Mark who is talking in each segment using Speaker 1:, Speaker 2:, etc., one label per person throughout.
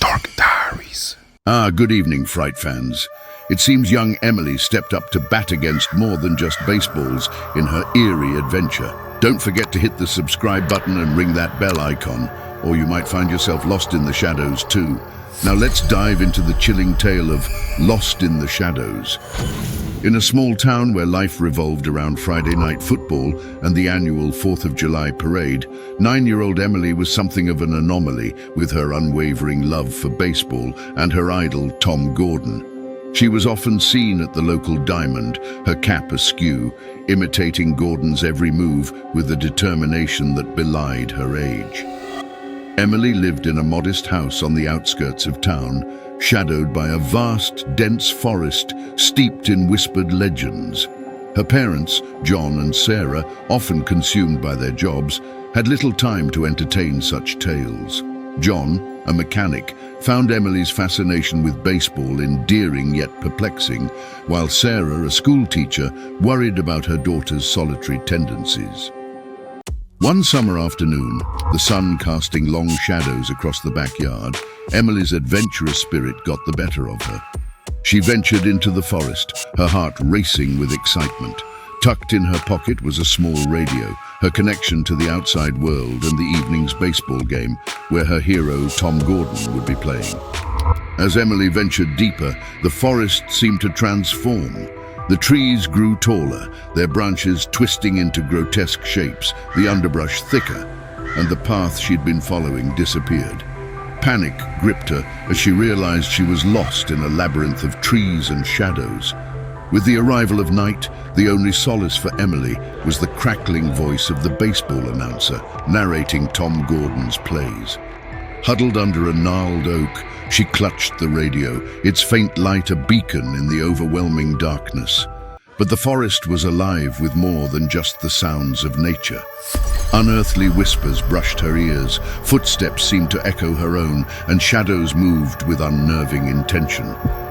Speaker 1: Dark Diaries.
Speaker 2: Good evening, Fright fans. It seems young Emily stepped up to bat against more than just baseballs in her eerie adventure. Don't forget to hit the subscribe button and ring that bell icon, or you might find yourself lost in the shadows too. Now let's dive into the chilling tale of Lost in the Shadows. In a small town where life revolved around Friday night football and the annual 4th of July parade, 9-year-old Emily was something of an anomaly with her unwavering love for baseball and her idol Tom Gordon. She was often seen at the local diamond, her cap askew, imitating Gordon's every move with a determination that belied her age. Emily lived in a modest house on the outskirts of town, shadowed by a vast, dense forest steeped in whispered legends. Her parents, John and Sarah, often consumed by their jobs, had little time to entertain such tales. John, a mechanic, found Emily's fascination with baseball endearing yet perplexing, while Sarah, a schoolteacher, worried about her daughter's solitary tendencies. One summer afternoon, the sun casting long shadows across the backyard, Emily's adventurous spirit got the better of her. She ventured into the forest, her heart racing with excitement. Tucked in her pocket was a small radio, her connection to the outside world and the evening's baseball game, where her hero, Tom Gordon, would be playing. As Emily ventured deeper, the forest seemed to transform. The trees grew taller, their branches twisting into grotesque shapes, the underbrush thicker, and the path she'd been following disappeared. Panic gripped her as she realized she was lost in a labyrinth of trees and shadows. With the arrival of night, the only solace for Emily was the crackling voice of the baseball announcer narrating Tom Gordon's plays. Huddled under a gnarled oak, she clutched the radio, its faint light a beacon in the overwhelming darkness. But the forest was alive with more than just the sounds of nature. Unearthly whispers brushed her ears, footsteps seemed to echo her own, and shadows moved with unnerving intention.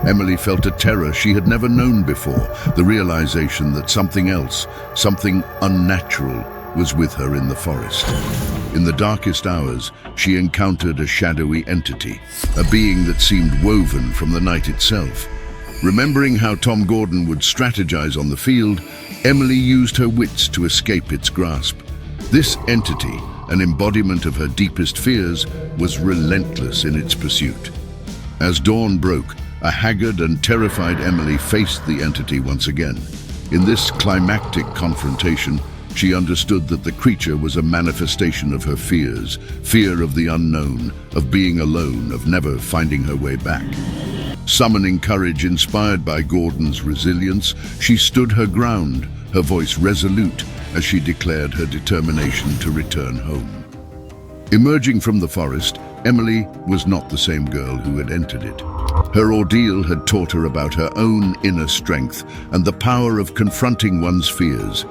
Speaker 2: Emily felt a terror she had never known before, the realization that something else, something unnatural, was with her in the forest. In the darkest hours, she encountered a shadowy entity, a being that seemed woven from the night itself. Remembering how Tom Gordon would strategize on the field, Emily used her wits to escape its grasp. This entity, an embodiment of her deepest fears, was relentless in its pursuit. As dawn broke, a haggard and terrified Emily faced the entity once again. In this climactic confrontation, she understood that the creature was a manifestation of her fears, fear of the unknown, of being alone, of never finding her way back. Summoning courage inspired by Gordon's resilience, she stood her ground, her voice resolute as she declared her determination to return home. Emerging from the forest, Emily was not the same girl who had entered it. Her ordeal had taught her about her own inner strength and the power of confronting one's fears.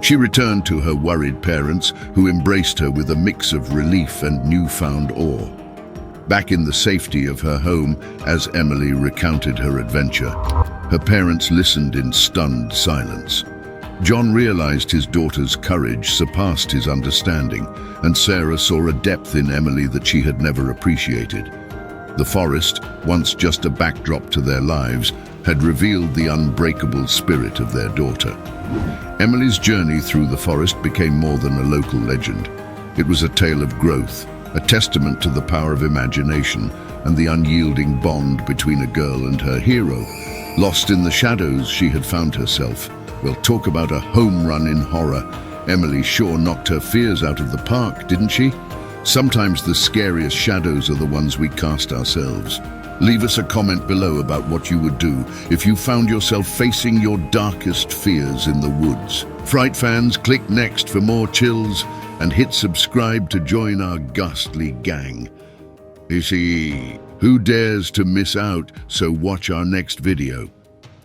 Speaker 2: She returned to her worried parents, who embraced her with a mix of relief and newfound awe. Back in the safety of her home, as Emily recounted her adventure, her parents listened in stunned silence. John realized his daughter's courage surpassed his understanding, and Sarah saw a depth in Emily that she had never appreciated. The forest, once just a backdrop to their lives, had revealed the unbreakable spirit of their daughter. Emily's journey through the forest became more than a local legend. It was a tale of growth, a testament to the power of imagination and the unyielding bond between a girl and her hero. Lost in the shadows, she had found herself. Well, talk about a home run in horror. Emily sure knocked her fears out of the park, didn't she? Sometimes the scariest shadows are the ones we cast ourselves. Leave us a comment below about what you would do if you found yourself facing your darkest fears in the woods. Fright fans, click next for more chills and hit subscribe to join our ghastly gang. You see, who dares to miss out, so watch our next video.